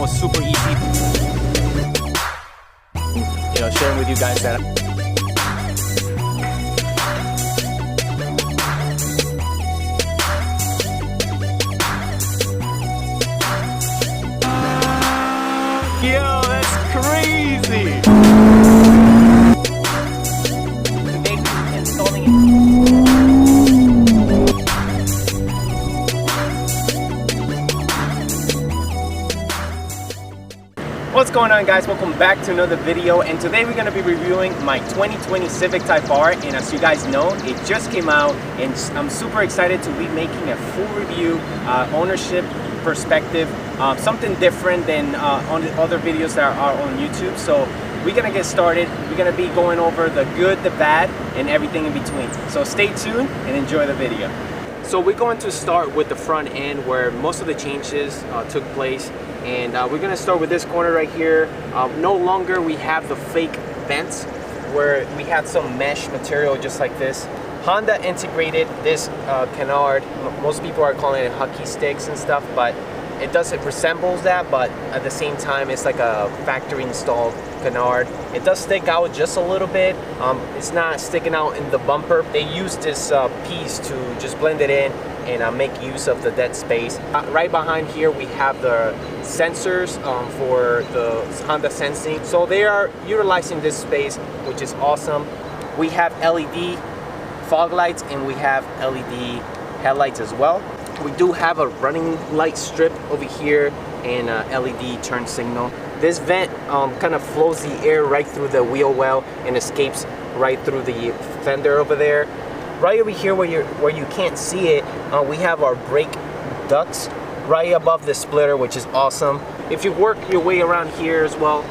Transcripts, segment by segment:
was super easy. You know, sharing with you guys that. Yo, that's crazy! What's going on, guys? Welcome back to another video, and today we're going to be reviewing my 2020 Civic Type R. And as you guys know, it just came out and I'm super excited to be making a full review, ownership perspective, something different than on the other videos that are on YouTube. So we're gonna get started. We're gonna be going over the good, the bad, and everything in between. So stay tuned and enjoy the video. So we're going to start with the front end where most of the changes took place. And we're gonna start with this corner right here. No longer we have the fake vents where we had some mesh material just like this. Honda integrated this canard. Most people are calling it hockey sticks and stuff, but it resembles that, but at the same time it's like a factory installed canard. It does stick out just a little bit. It's not sticking out in the bumper. They use this piece to just blend it in and make use of the dead space. Right behind here we have the sensors for the Honda sensing. So they are utilizing this space, which is awesome. We have LED fog lights and we have LED headlights as well. We do have a running light strip over here and a LED turn signal. This vent kind of flows the air right through the wheel well and escapes right through the fender over there. Right over here where you can't see it, we have our brake ducts right above the splitter, which is awesome. If you work your way around here as well,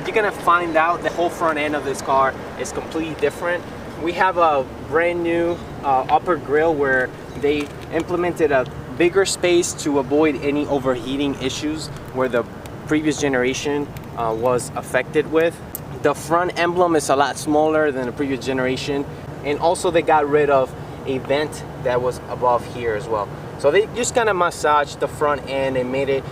you're gonna find out the whole front end of this car is completely different. We have a brand new upper grille where they implemented a bigger space to avoid any overheating issues where the previous generation was affected with. The front emblem is a lot smaller than the previous generation, and also they got rid of a vent that was above here as well. So they just kind of massaged the front end and made it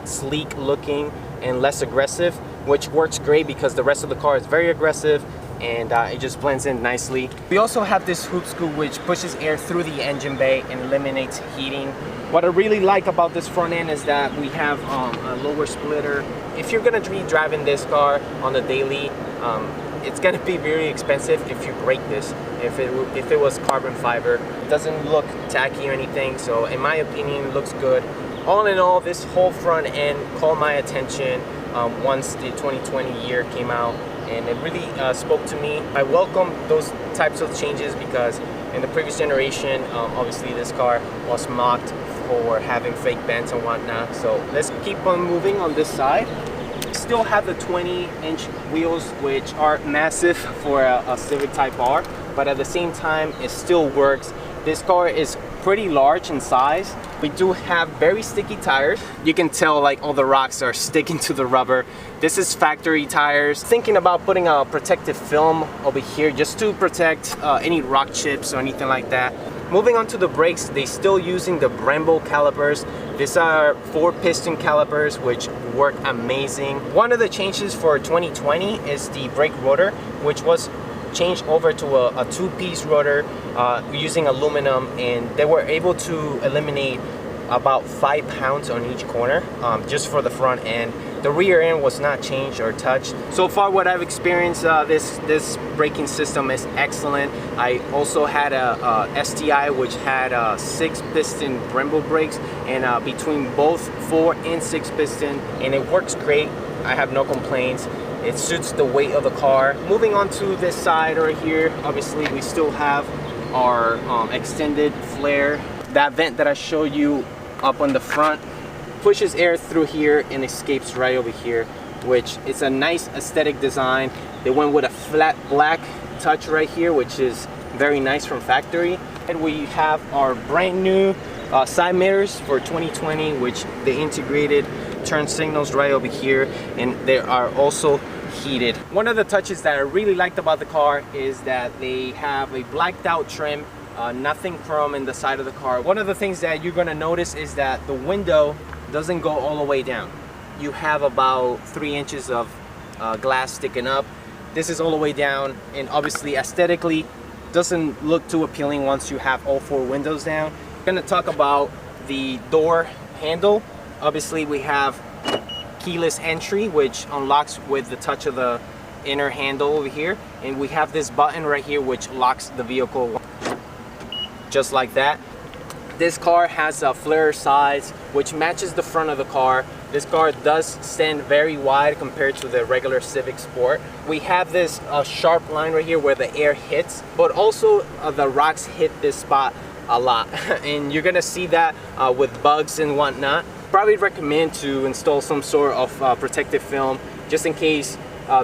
sleek looking and less aggressive, which works great because the rest of the car is very aggressive and it just blends in nicely. We also have this hoop scoop which pushes air through the engine bay and eliminates heating. What I really like about this front end is that we have a lower splitter. If you're gonna be driving this car on the daily, it's gonna be very expensive if you break this. If it was carbon fiber, it doesn't look tacky or anything. So in my opinion, it looks good. All in all, this whole front end caught my attention once the 2020 year came out, and it really spoke to me. I welcome those types of changes because in the previous generation, obviously this car was mocked for having fake vents and whatnot. So let's keep on moving on this side. Still have the 20-inch wheels, which are massive for a Civic Type R, but at the same time it still works. This car is pretty large in size. We do have very sticky tires. You can tell like all the rocks are sticking to the rubber. This is factory tires. Thinking about putting a protective film over here just to protect any rock chips or anything like that. Moving on to the brakes, they're still using the Brembo calipers. These are 4-piston calipers which work amazing. One of the changes for 2020 is the brake rotor, which was changed over to a 2-piece rotor using aluminum, and they were able to eliminate about 5 pounds on each corner just for the front end. The rear end was not changed or touched. So far what I've experienced, this braking system is excellent. I also had a STI which had 6-piston Brembo brakes, and between both 4 and 6-piston, and it works great. I have no complaints. It suits the weight of the car. Moving on to this side right here, obviously we still have our extended flare. That vent that I showed you up on the front pushes air through here and escapes right over here, which is a nice aesthetic design. They went with a flat black touch right here, which is very nice from factory. And we have our brand new side mirrors for 2020, which they integrated turn signals right over here, and they are also heated. One of the touches that I really liked about the car is that they have a blacked out trim, nothing chrome in the side of the car. One of the things that you're gonna notice is that the window doesn't go all the way down. you have about 3 inches of glass sticking up. This is all the way down, and obviously aesthetically doesn't look too appealing once you have all 4 windows down. We're gonna talk about the door handle. Obviously we have keyless entry, which unlocks with the touch of the inner handle over here, and we have this button right here which locks the vehicle just like that. This car has a flare size which matches the front of the car. This car does stand very wide compared to the regular Civic Sport. We have this sharp line right here where the air hits, but also the rocks hit this spot a lot and you're gonna see that with bugs and whatnot. Probably recommend to install some sort of protective film just in case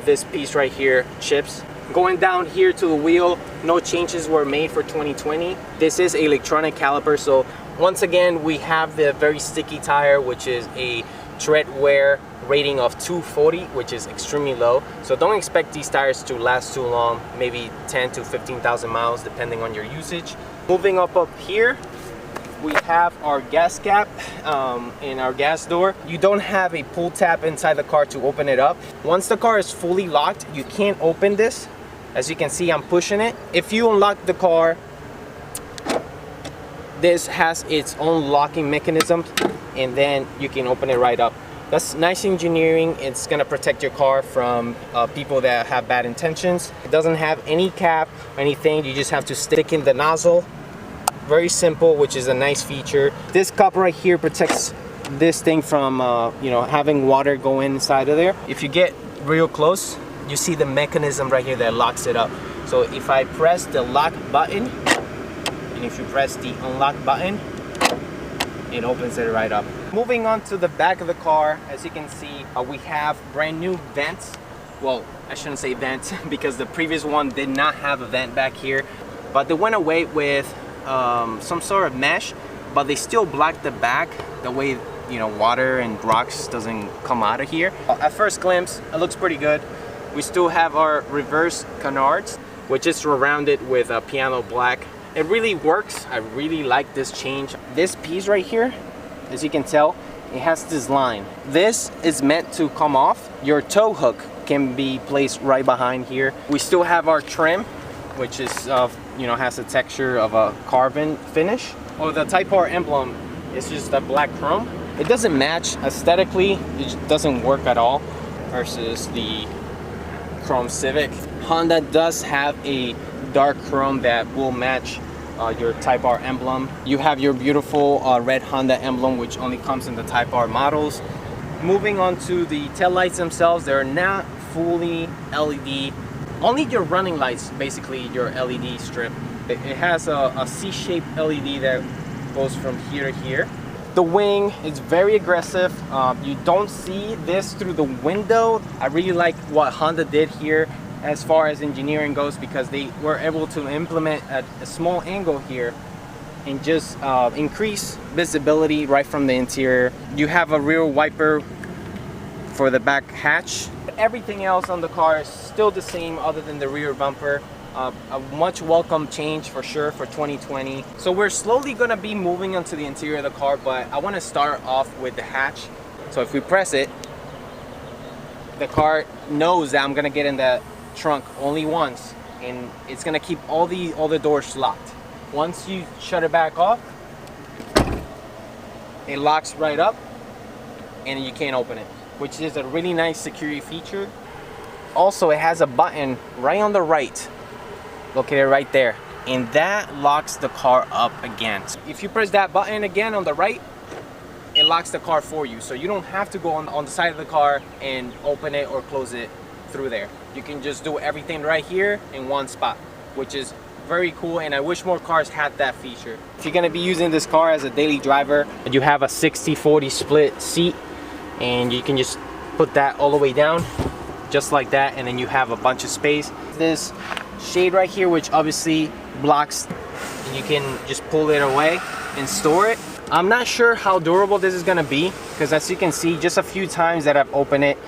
this piece right here chips. Going down here to the wheel, no changes were made for 2020. This is electronic caliper, so once again we have the very sticky tire, which is a tread wear rating of 240, which is extremely low. So don't expect these tires to last too long, maybe 10 to 15,000 miles depending on your usage. Moving up here, we have our gas cap and our gas door. You don't have a pull tab inside the car to open it up. Once the car is fully locked, you can't open this. As you can see, I'm pushing it. If you unlock the car, this has its own locking mechanism, and then you can open it right up. That's nice engineering. It's gonna protect your car from people that have bad intentions. It doesn't have any cap or anything. You just have to stick in the nozzle. Very simple, which is a nice feature. This cup right here protects this thing from you know, having water go inside of there. If you get real close, you see the mechanism right here that locks it up. So if I press the lock button, and if you press the unlock button, it opens it right up. Moving on to the back of the car, as you can see, we have brand new vents. Well, I shouldn't say vents because the previous one did not have a vent back here, but they went away with some sort of mesh, but they still block the back, the way, you know, water and rocks doesn't come out of here. At first glimpse, it looks pretty good. We still have our reverse canards, which is surrounded with a piano black. It really works. I really like this change. This piece right here, as you can tell, it has this line. This is meant to come off. Your tow hook can be placed right behind here. We still have our trim, which is you know, has a texture of a carbon finish. Oh, the Type R emblem is just a black chrome. It doesn't match aesthetically. It doesn't work at all versus the chrome Civic. Honda does have a dark chrome that will match your Type R emblem. You have your beautiful red Honda emblem, which only comes in the Type R models. Moving on to the taillights themselves, they're not fully LED. Only your running lights, basically your LED strip. It has a C-shaped LED that goes from here to here. The wing is very aggressive. You don't see this through the window. I really like what Honda did here as far as engineering goes, because they were able to implement a small angle here and just increase visibility right from the interior. You have a rear wiper for the back hatch. Everything else on the car is still the same other than the rear bumper. A much welcome change for sure for 2020. So we're slowly gonna be moving onto the interior of the car, but I wanna start off with the hatch. So if we press it, the car knows that I'm gonna get in the trunk only once, and it's gonna keep all the doors locked. Once you shut it back off, it locks right up and you can't open it, which is a really nice security feature. Also, it has a button right on the right, located right there, and that locks the car up again. If you press that button again on the right, it locks the car for you, so you don't have to go on the side of the car and open it or close it through there. You can just do everything right here in one spot, which is very cool, and I wish more cars had that feature. If you're gonna be using this car as a daily driver, you have a 60-40 split seat, and you can just put that all the way down just like that, and then you have a bunch of space. This shade right here, which obviously blocks, and you can just pull it away and store it. I'm not sure how durable this is gonna be, because as you can see, just a few times that I've opened it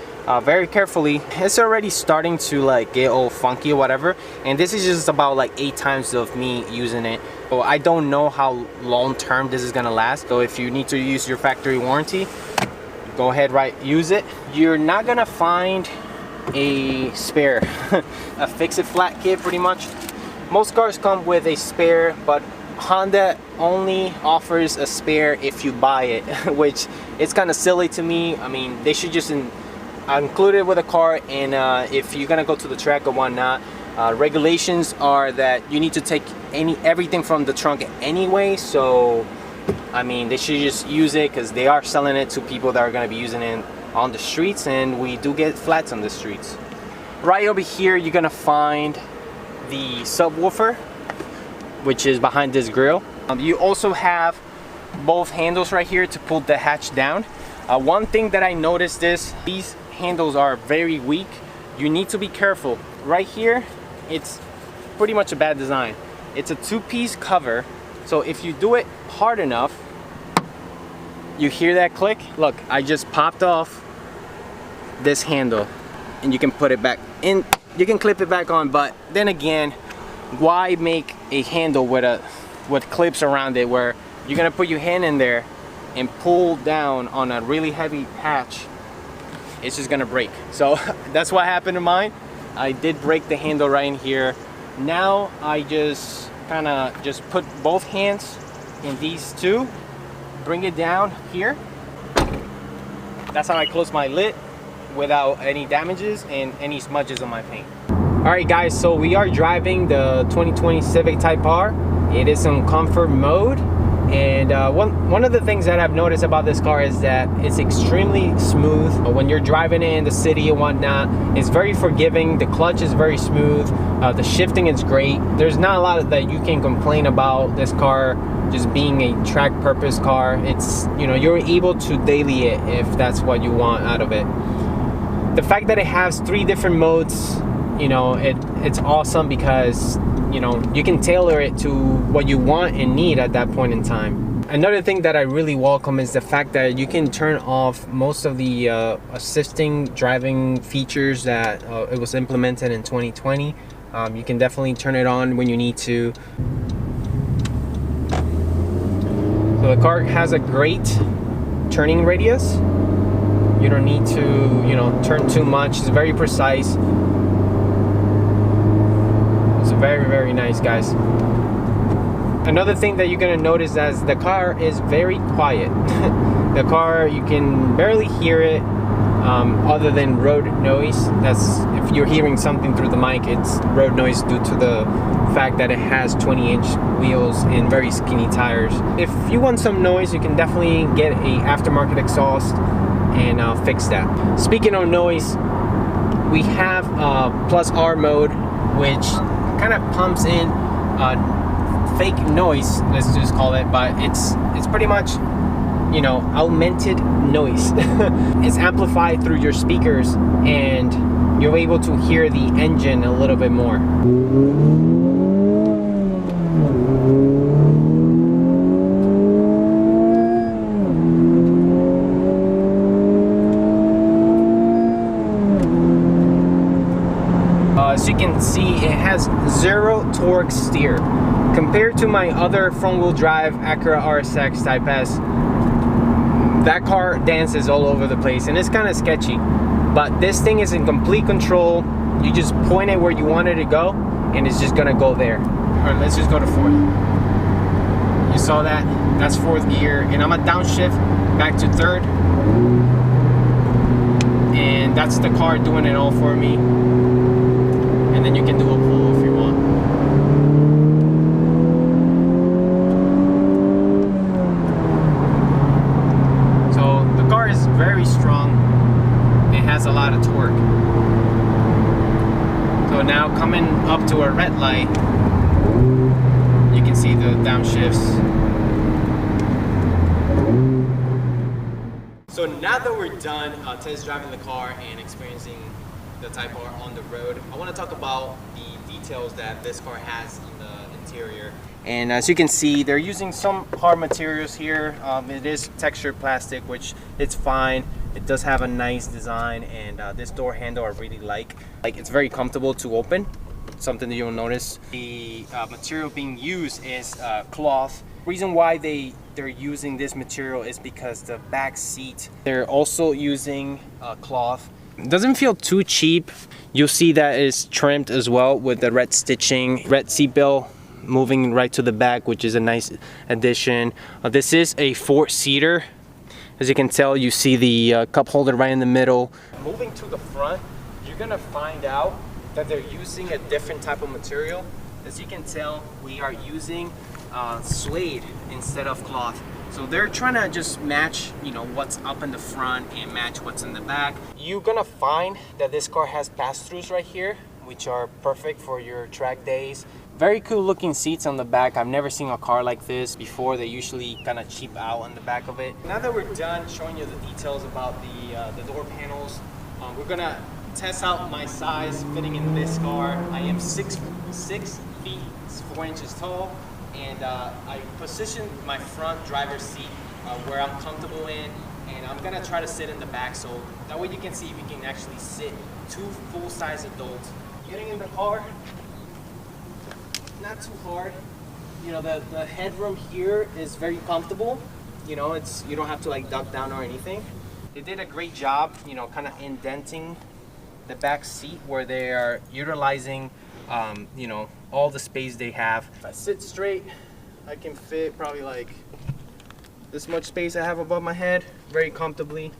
very carefully, it's already starting to like get all funky or whatever, and this is just about like 8 times of me using it. So I don't know how long term this is gonna last. So if you need to use your factory warranty, go ahead, right, use it. You're not gonna find a spare, a fix-it flat kit pretty much. Most cars come with a spare, but Honda only offers a spare if you buy it, which it's kind of silly to me. I mean, they should just include it with a car, and if you're gonna go to the track or whatnot, regulations are that you need to take everything from the trunk anyway. So I mean, they should just use it, because they are selling it to people that are going to be using it on the streets, and we do get flats on the streets. Right over here, you're going to find the subwoofer, which is behind this grill. You also have both handles right here to pull the hatch down. One thing that I noticed is these handles are very weak. You need to be careful. Right here, it's pretty much a bad design. It's a two-piece cover, so if you do it hard enough, you hear that click? Look, I just popped off this handle, and you can put it back in. You can clip it back on, but then again, why make a handle with clips around it where you're gonna put your hand in there and pull down on a really heavy hatch? It's just gonna break. So that's what happened to mine. I did break the handle right in here. Now I just kind of just put both hands in these two, bring it down here. That's how I close my lid without any damages and any smudges on my paint. Alright guys, so we are driving the 2020 Civic Type R. It is in comfort mode, and one of the things that I've noticed about this car is that it's extremely smooth. When you're driving it in the city and whatnot, it's very forgiving. The clutch is very smooth. The shifting is great. There's not a lot that you can complain about this car just being a track purpose car. It's, you know, you're able to daily it if that's what you want out of it. The fact that it has 3 different modes, you know, it's awesome, because you know, you can tailor it to what you want and need at that point in time. Another thing that I really welcome is the fact that you can turn off most of the assisting driving features that it was implemented in 2020. You can definitely turn it on when you need to. So the car has a great turning radius. You don't need to, you know, turn too much. It's very precise. Very, very nice, guys. Another thing that you're gonna notice is the car is very quiet. The car, you can barely hear it other than road noise. That's, if you're hearing something through the mic, it's road noise due to the fact that it has 20-inch wheels and very skinny tires. If you want some noise, you can definitely get a aftermarket exhaust and fix that. Speaking of noise, we have Plus R mode, which kind of pumps in fake noise, let's just call it, but it's pretty much, you know, augmented noise. It's amplified through your speakers, and you're able to hear the engine a little bit more. As you can see, it has 0 torque steer. Compared to my other front-wheel drive Acura RSX Type S, that car dances all over the place, and it's kind of sketchy. But this thing is in complete control. You just point it where you want it to go, and it's just gonna go there. All right, let's just go to 4th. You saw that? That's 4th gear, and I'm gonna downshift back to 3rd. And that's the car doing it all for me. And then you can do a pull if you want. So the car is very strong. It has a lot of torque. So now coming up to a red light, you can see the downshifts. So now that we're done test driving the car and experiencing the Type R on the road, I want to talk about the details that this car has in the interior. And as you can see, they're using some hard materials here. It is textured plastic, which it's fine. It does have a nice design, and this door handle I really like. It's very comfortable to open. Something that you'll notice. The material being used is cloth. Reason why they they're using this material is because the back seat, they're also using cloth. It doesn't feel too cheap. You'll see that it's trimmed as well with the red stitching, red seat belt moving right to the back, which is a nice addition. This is a 4-seater. As you can tell, you see the cup holder right in the middle. Moving to the front, you're gonna find out that they're using a different type of material. As you can tell, we are using suede instead of cloth. So they're trying to just match, you know, what's up in the front and match what's in the back. You're gonna find that this car has pass-throughs right here, which are perfect for your track days. Very cool looking seats on the back. I've never seen a car like this before. They usually kind of cheap out on the back of it. Now that we're done showing you the details about the door panels, we're gonna test out my size fitting in this car. I am 6 feet 4 inches tall, and I positioned my front driver's seat where I'm comfortable in, and I'm gonna try to sit in the back so that way you can see if you can actually sit 2 full-size adults. Getting in the car, not too hard. You know, the headroom here is very comfortable. You know, you don't have to like duck down or anything. They did a great job, you know, kind of indenting the back seat where they are utilizing, you know, all the space they have. If I sit straight, I can fit probably like this much space I have above my head very comfortably.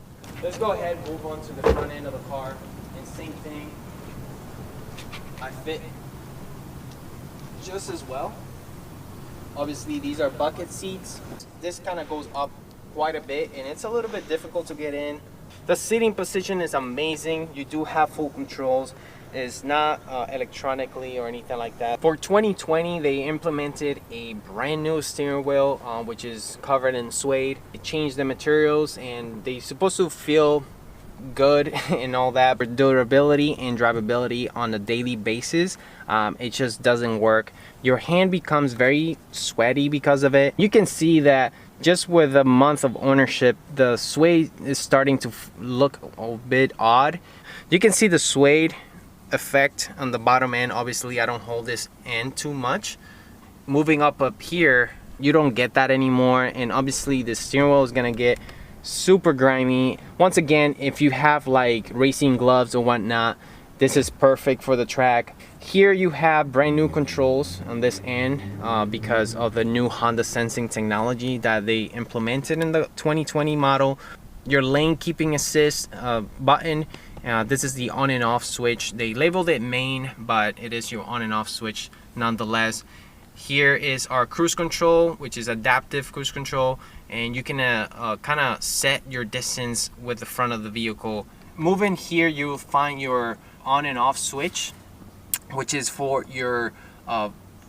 Let's go ahead and move on to the front end of the car, and same thing. I fit just as well. Obviously these are bucket seats. This kind of goes up quite a bit and it's a little bit difficult to get in. The seating position is amazing. You do have full controls. It's not electronically or anything like that. For 2020 they implemented a brand new steering wheel which is covered in suede. They changed the materials and they're supposed to feel good and all that, but durability and drivability on a daily basis, it just doesn't work. Your hand becomes very sweaty because of it. You can see that just with a month of ownership, the suede is starting to look a bit odd. You can see the suede effect on the bottom end. Obviously I don't hold this end too much. Moving up here, you don't get that anymore, and obviously the steering wheel is gonna get super grimy. Once again, if you have like racing gloves or whatnot, this is perfect for the track. Here you have brand new controls on this end because of the new Honda sensing technology that they implemented in the 2020 model. Your lane keeping assist button, this is the on and off switch. They labeled it main, but it is your on and off switch nonetheless. Here is our cruise control, which is adaptive cruise control, and you can kind of set your distance with the front of the vehicle. Moving here, you will find your on and off switch, which is for your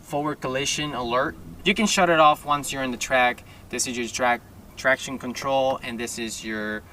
forward collision alert. You can shut it off once you're in the track. This is your traction control, and this is your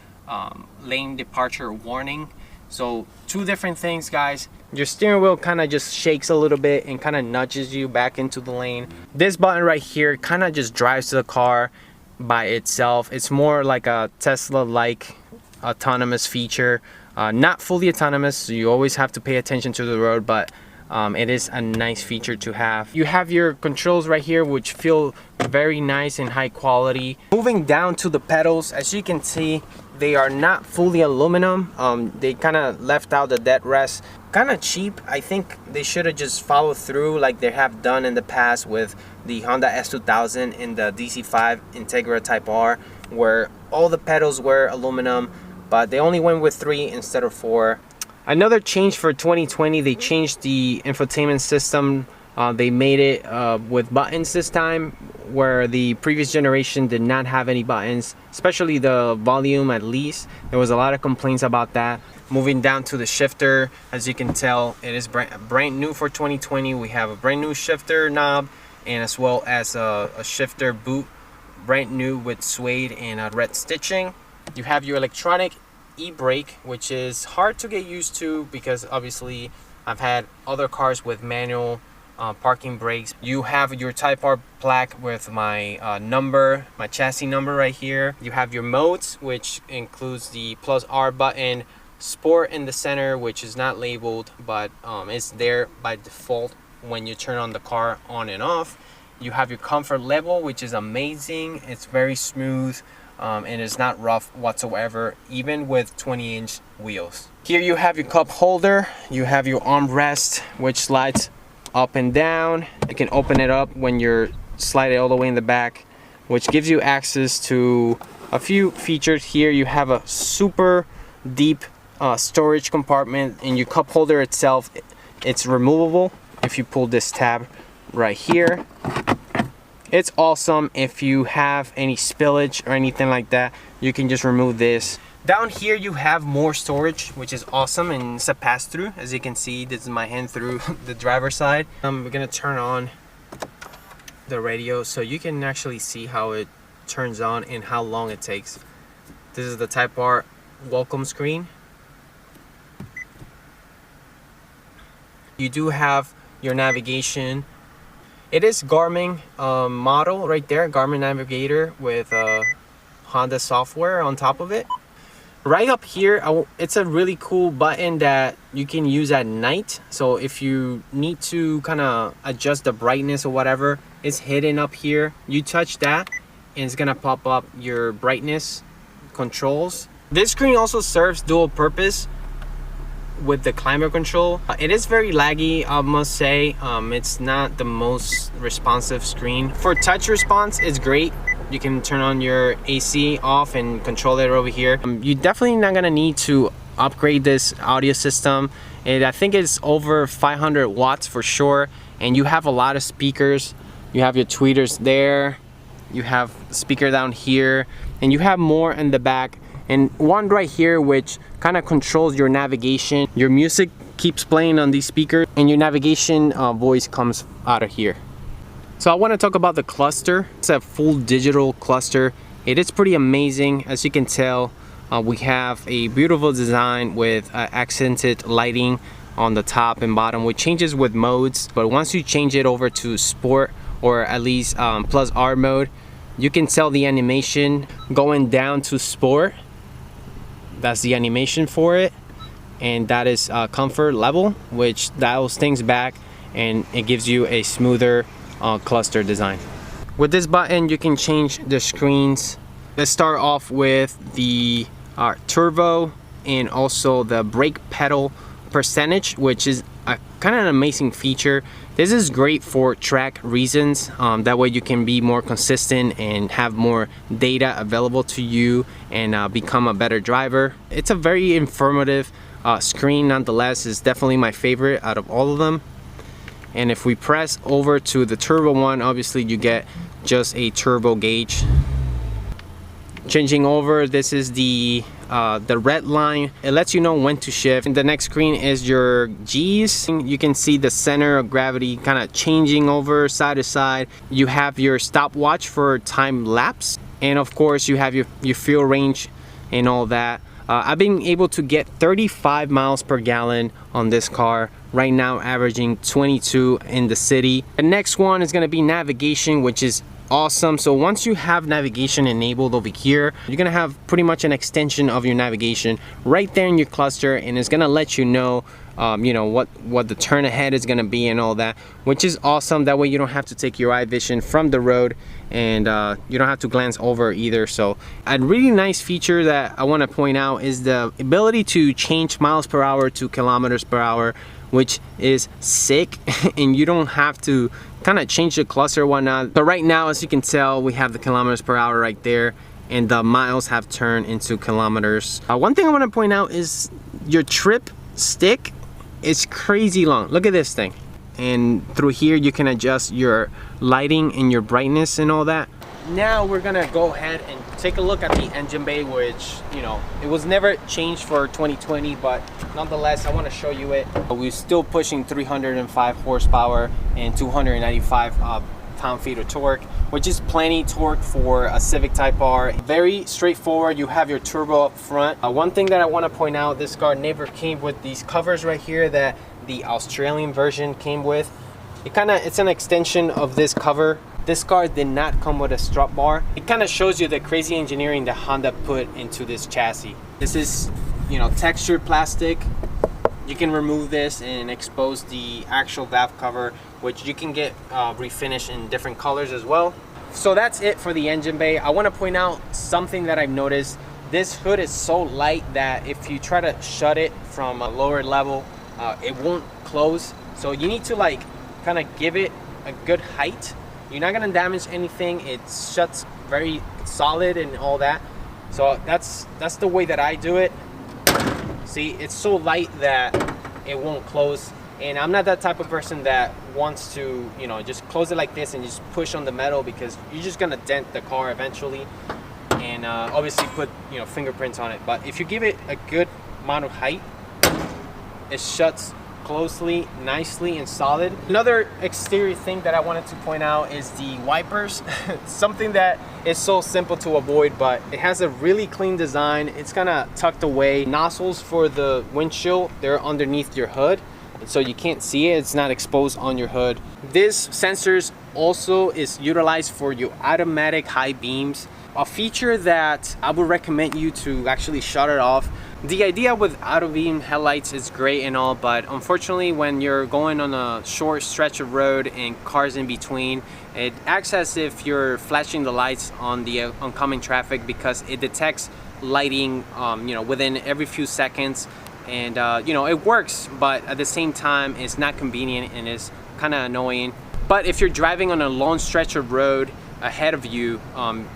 lane departure warning. So 2 different things, guys. Your steering wheel kind of just shakes a little bit and kind of nudges you back into the lane. This button right here kind of just drives the car by itself. It's more like a Tesla-like autonomous feature. Not fully autonomous, so you always have to pay attention to the road, but it is a nice feature to have. You have your controls right here, which feel very nice and high quality. Moving down to the pedals, as you can see, they are not fully aluminum. They kind of left out the dead rest. Kind of cheap. I think they should have just followed through like they have done in the past with the Honda S2000 and the DC5 Integra Type R, where all the pedals were aluminum, but they only went with 3 instead of 4. Another change for 2020, they changed the infotainment system. They made it with buttons this time, where the previous generation did not have any buttons, especially the volume. At least there was a lot of complaints about that. Moving down to the shifter, as you can tell, it is brand new for 2020. We have a brand new shifter knob, and as well as a shifter boot, brand new with suede and red stitching. You have your electronic e-brake, which is hard to get used to because obviously I've had other cars with manual parking brakes. You have your Type R plaque with my number, my chassis number right here. You have your modes, which includes the +R button, Sport in the center, which is not labeled, but it's there by default when you turn on the car on and off. You have your comfort level, which is amazing. It's very smooth and it's not rough whatsoever, even with 20-inch wheels. Here you have your cup holder. You have your armrest, which slides up and down. You can open it up when you're sliding all the way in the back, which gives you access to a few features. Here you have a super deep storage compartment. In your cup holder itself, it's removable if you pull this tab right here. It's awesome. If you have any spillage or anything like that, you can just remove this. Down here you have more storage, which is awesome, and it's a pass-through. As you can see, this is my hand through the driver's side. We're gonna turn on the radio so you can actually see how it turns on and how long it takes. This is the Type R welcome screen. You do have your navigation. It is Garmin model right there, Garmin Navigator with Honda software on top of it. Right up here, it's a really cool button that you can use at night. So if you need to kind of adjust the brightness or whatever, it's hidden up here. You touch that and it's gonna pop up your brightness controls. This screen also serves dual purpose with the climate control. It is very laggy, I must say. It's not the most responsive screen. For touch response, it's great. You can turn on your AC off and control it over here. You're definitely not gonna need to upgrade this audio system. I think it's over 500 watts for sure. And you have a lot of speakers. You have your tweeters there. You have a speaker down here. And you have more in the back. And one right here which kind of controls your navigation. Your music keeps playing on these speakers. And your navigation voice comes out of here. So I want to talk about the cluster. It's a full digital cluster. It is pretty amazing. As you can tell, we have a beautiful design with accented lighting on the top and bottom, which changes with modes. But once you change it over to sport, or at least plus R mode, you can tell the animation going down to sport. That's the animation for it. And that is comfort level, which dials things back and it gives you a smoother cluster design. With this button you can change the screens. Let's start off with the turbo and also the brake pedal percentage, which is a kind of an amazing feature. This is great for track reasons. That way you can be more consistent and have more data available to you and become a better driver. It's a very informative screen nonetheless. It's definitely my favorite out of all of them. And if we press over to the turbo one, obviously you get just a turbo gauge. Changing over, this is the red line. It lets you know when to shift. And the next screen is your G's. You can see the center of gravity kind of changing over side to side. You have your stopwatch for time lapse. And of course you have your fuel range and all that. I've been able to get 35 miles per gallon on this car. Right now averaging 22 in the city. The next one is going to be navigation, which is awesome. So once you have navigation enabled over here, you're going to have pretty much an extension of your navigation right there in your cluster, and it's going to let you know what the turn ahead is going to be and all that, which is awesome. That way you don't have to take your eye vision from the road, and you don't have to glance over either. So a really nice feature that I want to point out is the ability to change miles per hour to kilometers per hour, which is sick. And you don't have to kind of change the cluster or whatnot. But right now, as you can tell, we have the kilometers per hour right there, and the miles have turned into kilometers. One thing I want to point out is your trip stick is crazy long. Look at this thing. And through here you can adjust your lighting and your brightness and all that. Now we're gonna go ahead and take a look at the engine bay, which, it was never changed for 2020, but nonetheless I want to show you it. We're still pushing 305 horsepower and 295 pound-feet of torque, which is plenty torque for a Civic Type R. Very straightforward. You have your turbo up front. One thing that I want to point out, this car never came with these covers right here that the Australian version came with. It's an extension of this cover. This car did not come with a strut bar. It kind of shows you the crazy engineering that Honda put into this chassis. This is, textured plastic. you can remove this and expose the actual valve cover, which you can get refinished in different colors as well. So that's it for the engine bay. I want to point out something that I've noticed. This hood is so light that if you try to shut it from a lower level, it won't close. So you need to like kind of give it a good height. You're not gonna damage anything. It shuts very solid and all that. So that's the way that I do it. See, it's so light that it won't close. And I'm not that type of person that wants to, you know, just close it like this and just push on the metal, because you're just gonna dent the car eventually, and obviously put, you know, fingerprints on it. But if you give it a good amount of height, it shuts closely, nicely, and solid. Another exterior thing that I wanted to point out is the wipers. Something that is so simple to avoid, but it has a really clean design. It's kind of tucked away. Nozzles for the windshield, they're underneath your hood, so you can't see it. It's not exposed on your hood. This sensors also is utilized for your automatic high beams, a feature that I would recommend you to actually shut it off. The idea with auto beam headlights is great and all, but unfortunately when you're going on a short stretch of road and cars in between, it acts as if you're flashing the lights on the oncoming traffic, because it detects lighting you know, within every few seconds. And you know, it works, but at the same time it's not convenient and it's kind of annoying. But if you're driving on a long stretch of road ahead of you,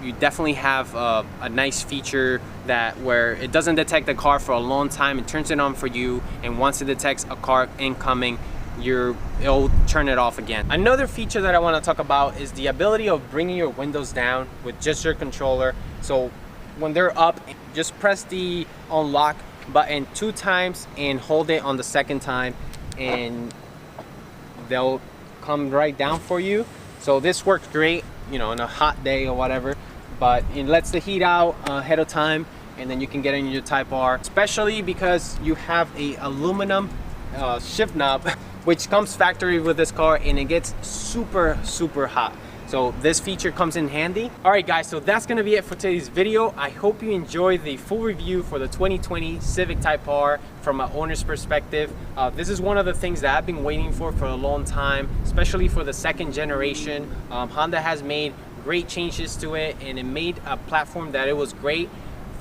you definitely have a nice feature that where it doesn't detect the car for a long time, it turns it on for you, and once it detects a car incoming, it'll turn it off again. Another feature that I want to talk about is the ability of bringing your windows down with just your controller. So when they're up, just press the unlock button 2 times and hold it on the second time, and they'll come right down for you. So this works great, you know, on a hot day or whatever, but it lets the heat out ahead of time, and then you can get in your Type R, especially because you have a aluminum shift knob, which comes factory with this car, and it gets super hot. So this feature comes in handy. All right guys, so that's gonna be it for today's video. I hope you enjoyed the full review for the 2020 Civic Type R from an owner's perspective. This is one of the things that I've been waiting for a long time, especially for the second generation. Honda has made great changes to it, and it made a platform that it was great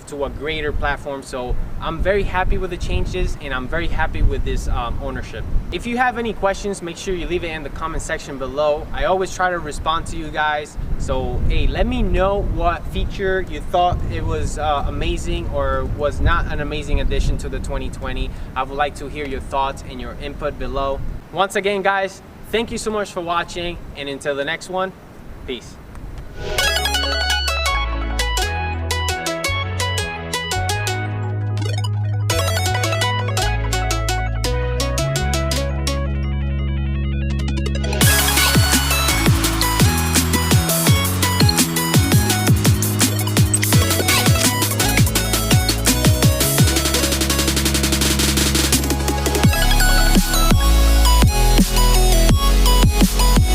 to a greater platform. So I'm very happy with the changes, and I'm very happy with this ownership. If you have any questions, make sure you leave it in the comment section below. I always try to respond to you guys. So hey, let me know what feature you thought it was amazing or was not an amazing addition to the 2020. I would like to hear your thoughts and your input below. Once again guys, thank you so much for watching, and until the next one, peace.